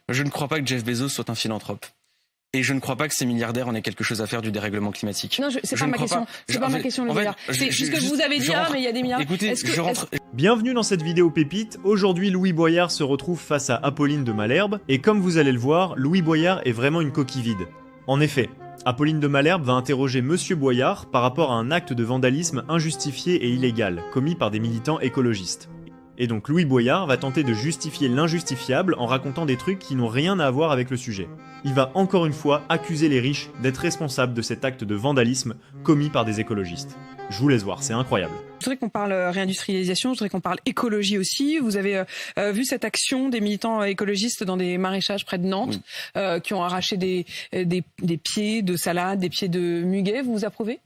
Je ne crois pas que Jeff Bezos soit un philanthrope. Et je ne crois pas que ces milliardaires en aient quelque chose à faire du dérèglement climatique. Non, c'est pas ma question. C'est pas ma question, le milliard. C'est ce que vous avez dit, mais il y a des milliards. Écoutez, Bienvenue dans cette vidéo pépite. Aujourd'hui, Louis Boyard se retrouve face à Apolline de Malherbe. Et comme vous allez le voir, Louis Boyard est vraiment une coquille vide. En effet, Apolline de Malherbe va interroger Monsieur Boyard par rapport à un acte de vandalisme injustifié et illégal, commis par des militants écologistes. Et donc Louis Boyard va tenter de justifier l'injustifiable en racontant des trucs qui n'ont rien à voir avec le sujet. Il va encore une fois accuser les riches d'être responsables de cet acte de vandalisme commis par des écologistes. Je vous laisse voir, c'est incroyable. Je voudrais qu'on parle réindustrialisation, je voudrais qu'on parle écologie aussi. Vous avez vu cette action des militants écologistes dans des maraîchages près de Nantes, qui ont arraché des pieds de salade, des pieds de muguet. Vous approuvez ?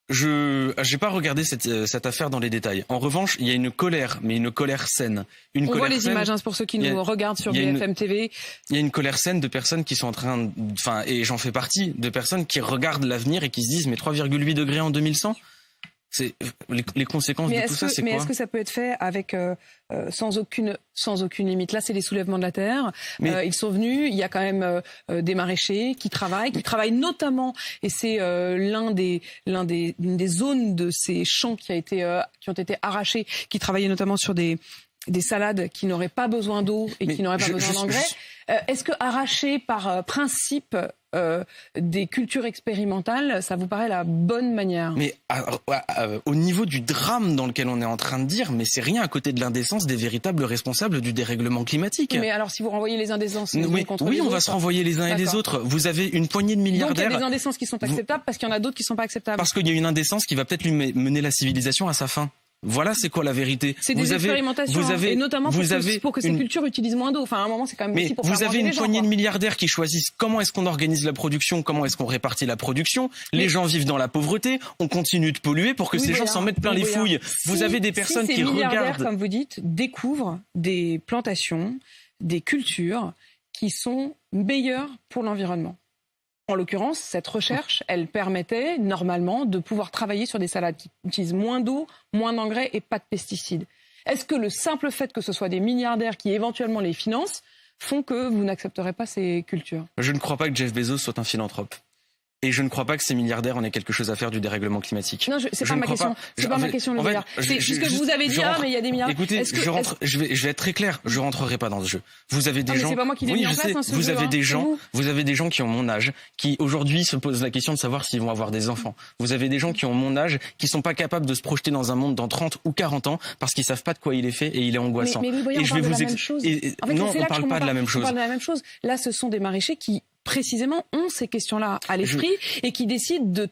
Je n'ai pas regardé cette affaire dans les détails. En revanche, il y a une colère, mais une colère saine. On voit les images, hein, c'est pour ceux qui nous regardent sur BFM TV. Il y a une colère saine de personnes qui sont en train, et j'en fais partie, de personnes qui regardent l'avenir et qui se disent mais 3,8 degrés en 2100 ? C'est les conséquences de tout ça, c'est quoi ? Mais est-ce que ça peut être fait avec sans aucune limite ? Là, c'est les soulèvements de la terre. Ils sont venus. Il y a quand même des maraîchers qui travaillent notamment. Et c'est l'une des zones de ces champs qui ont été arrachés, qui travaillaient notamment sur des salades qui n'auraient pas besoin d'eau et qui n'auraient pas besoin d'engrais. Est-ce que arracher par principe des cultures expérimentales, ça vous paraît la bonne manière ? Mais au niveau du drame dans lequel on est en train de dire, mais c'est rien à côté de l'indécence des véritables responsables du dérèglement climatique. Mais alors si vous renvoyez les indécences contre les on autres, va se renvoyer les uns et les autres. Vous avez une poignée de milliardaires. Donc il y a des indécences qui sont acceptables parce qu'il y en a d'autres qui sont pas acceptables. Parce qu'il y a une indécence qui va peut-être lui mener la civilisation à sa fin. Voilà, c'est quoi la vérité. C'est des expérimentations, et notamment pour que ces cultures utilisent moins d'eau. Enfin, à un moment, c'est quand même aussi pour faire manger les gens. Vous avez une poignée de milliardaires qui choisissent comment est-ce qu'on organise la production, comment est-ce qu'on répartit la production. Les gens vivent dans la pauvreté, on continue de polluer pour que ces gens s'en mettent plein les fouilles. Vous avez des personnes qui regardent... comme vous dites, découvrent des plantations, des cultures qui sont meilleures pour l'environnement. En l'occurrence, cette recherche, elle permettait normalement de pouvoir travailler sur des salades qui utilisent moins d'eau, moins d'engrais et pas de pesticides. Est-ce que le simple fait que ce soit des milliardaires qui éventuellement les financent font que vous n'accepterez pas ces cultures ? Je ne crois pas que Jeff Bezos soit un philanthrope. Et je ne crois pas que ces milliardaires en aient quelque chose à faire du dérèglement climatique. Non, c'est pas ma question. C'est pas ma question, le milliard. C'est ce que vous avez dit, mais il y a des milliards. Écoutez, je vais être très clair. Je rentrerai pas dans ce jeu. Vous avez des gens. C'est pas moi qui l'ai mis en place, ce jeu. Vous avez des gens qui ont mon âge, qui aujourd'hui se posent la question de savoir s'ils vont avoir des enfants. Vous avez des gens qui ont mon âge, qui sont pas capables de se projeter dans un monde dans 30 ou 40 ans parce qu'ils savent pas de quoi il est fait et il est angoissant. Mais et je vais vous expliquer. Non, on parle pas de la même chose. On parle de la même chose. Là, ce sont des maraîchers qui précisément ont ces questions-là à l'esprit et qui décident de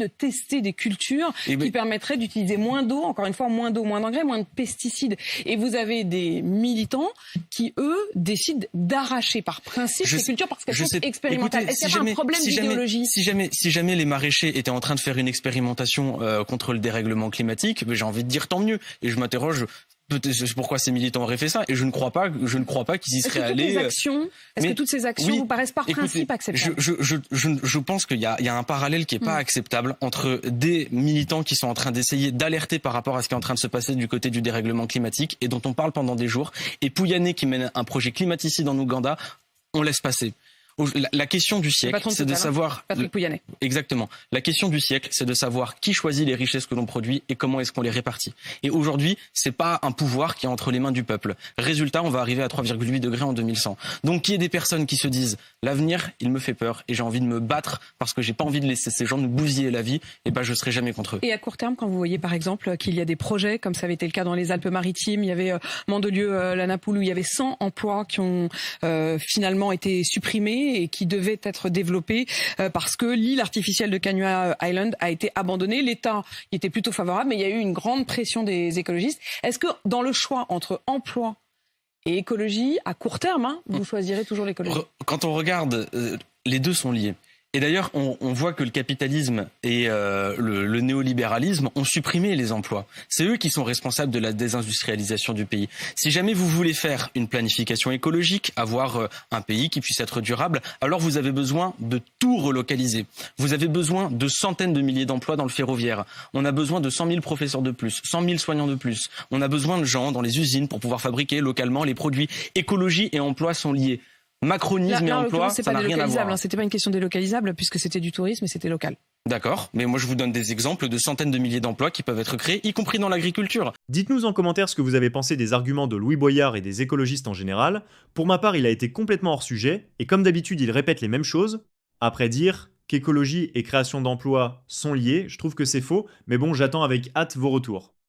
tester des cultures qui permettraient d'utiliser moins d'eau, encore une fois moins d'eau, moins d'engrais, moins de pesticides. Et vous avez des militants qui, eux, décident d'arracher par principe ces cultures parce qu'elles sont expérimentales. Est-ce qu'il y a pas un problème d'idéologie ? Si jamais les maraîchers étaient en train de faire une expérimentation contre le dérèglement climatique, j'ai envie de dire tant mieux. Et je m'interroge peut-être pourquoi ces militants auraient fait ça, et je ne crois pas qu'ils y seraient allés. Est-ce que toutes ces actions vous paraissent par principe acceptables ? Je pense qu'il y a un parallèle qui est pas acceptable entre des militants qui sont en train d'essayer d'alerter par rapport à ce qui est en train de se passer du côté du dérèglement climatique et dont on parle pendant des jours, et Pouyanné qui mène un projet climaticide en Ouganda, on laisse passer. La question du siècle, c'est de savoir... Patrick Pouyanné. Exactement. La question du siècle, c'est de savoir qui choisit les richesses que l'on produit et comment est-ce qu'on les répartit. Et aujourd'hui, c'est pas un pouvoir qui est entre les mains du peuple. Résultat, on va arriver à 3,8 degrés en 2100. Donc, qu'il y ait des personnes qui se disent « L'avenir, il me fait peur et j'ai envie de me battre parce que j'ai pas envie de laisser ces gens nous bousiller la vie, et je serai jamais contre eux. » Et à court terme, quand vous voyez par exemple qu'il y a des projets, comme ça avait été le cas dans les Alpes-Maritimes, il y avait Mandelieu, la Napoule, où il y avait 100 emplois qui ont finalement été supprimés et qui devaient être développé parce que l'île artificielle de Kanu'a Island a été abandonnée. L'État y était plutôt favorable, mais il y a eu une grande pression des écologistes. Est-ce que dans le choix entre emploi et écologie, à court terme, vous choisirez toujours l'écologie ? Quand on regarde, les deux sont liés. Et d'ailleurs, on voit que le capitalisme et le néolibéralisme ont supprimé les emplois. C'est eux qui sont responsables de la désindustrialisation du pays. Si jamais vous voulez faire une planification écologique, avoir un pays qui puisse être durable, alors vous avez besoin de tout relocaliser. Vous avez besoin de centaines de milliers d'emplois dans le ferroviaire. On a besoin de 100 000 professeurs de plus, 100 000 soignants de plus. On a besoin de gens dans les usines pour pouvoir fabriquer localement les produits. Écologie et emploi sont liés. Macronisme et emploi, c'est ça pas n'a rien à délocalisable. voir. C'était pas une question délocalisable puisque c'était du tourisme et c'était local. D'accord, mais moi je vous donne des exemples de centaines de milliers d'emplois qui peuvent être créés, y compris dans l'agriculture. Dites-nous en commentaire ce que vous avez pensé des arguments de Louis Boyard et des écologistes en général. Pour ma part, il a été complètement hors sujet, et comme d'habitude, il répète les mêmes choses. Après dire qu'écologie et création d'emplois sont liés, je trouve que c'est faux, mais bon, j'attends avec hâte vos retours.